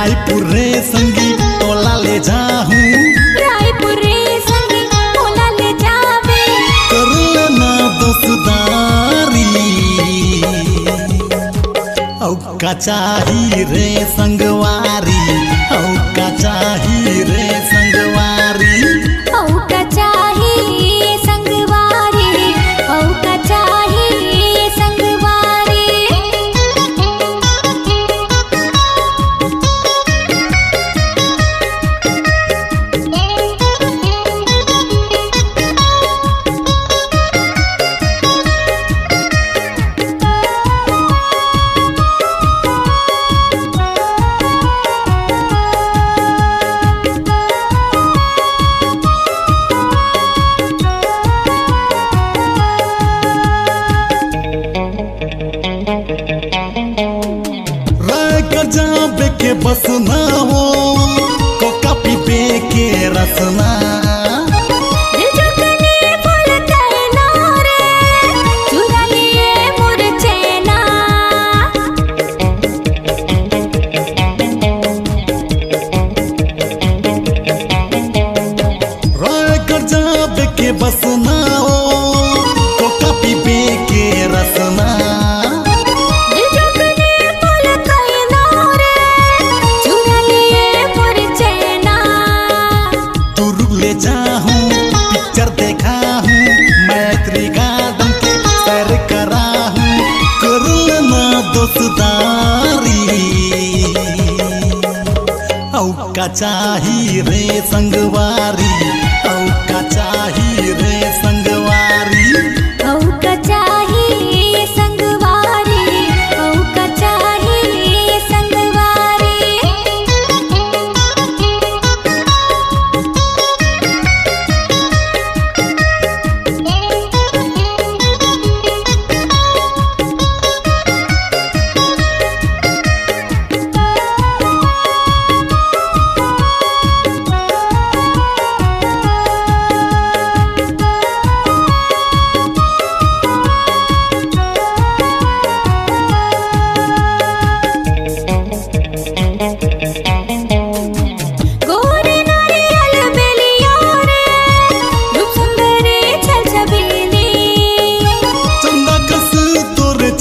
रायपुर रे संगी तोला ले जाहूं, रायपुर रे संगी तोला ले जावे, करना दोस्तारी औका चाही रे संगवारी, औका चाही रे संगवारी, औका चाहिए संगवारी, औका चाहिए संगवारी। जाबे के बस ना हो कोका पीपे के रसना, दिल धड़कने बोलता है ना रे, चुरा लिए मोर चैना। रायगढ़ जाबे के बस ना हो कोका पीपे के रसना, जाहूं पिक्चर देखा हूं, मैत्री गार्डन के सैर करा हूं, करना दोस्तारी औका चाही रे संगवारी, औका चाही रे संगवारी, औका चाहिए संगवारी, औका चाहिए संगवारी।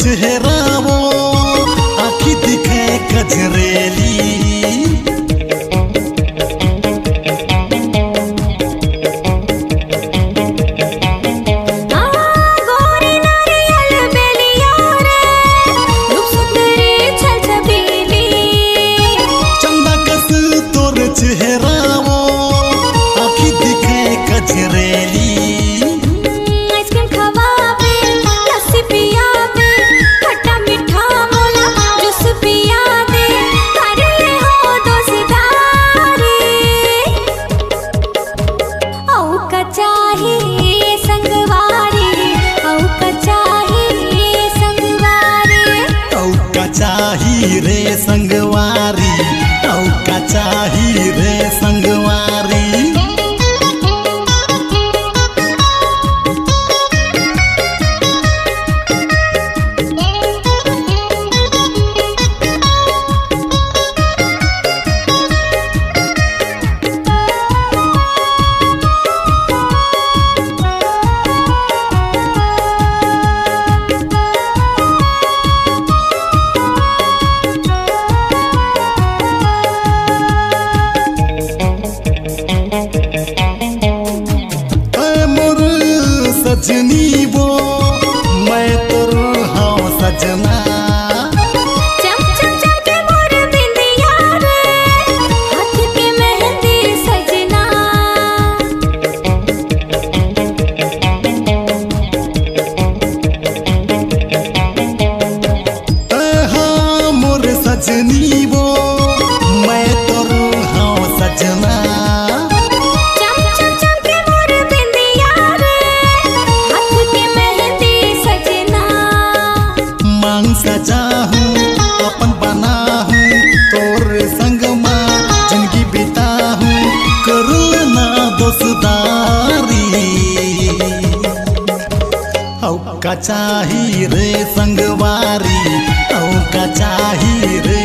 चेहरावो आखी दिखे कजरेली, गोरी नारियल बेलिया रे, रूप सुंदरी छल छबीली, चंदा कस तोर चेहरावो आखी दिखे कजरेली, आइसक्रीम खवावे लस्सी पियावे, औका चाहिए संगवारी, औका चाहिए संगवारी, औका चाही रे संगवारी, औका चाही रे संगवारी। सजनी वो मैं तोर हाँ सजना, चम चम जाके मोर बिंदिया रे, हाथ के मेहंदी सजना। हाँ मोर सजनी वो मैं तोर हाँ सजना, सजा हूँ अपन बना हूँ तोर संग माँ जिंदगी बिता हूँ, करना दोस्तारी औका चाही रे संगवारी, औका चाही रे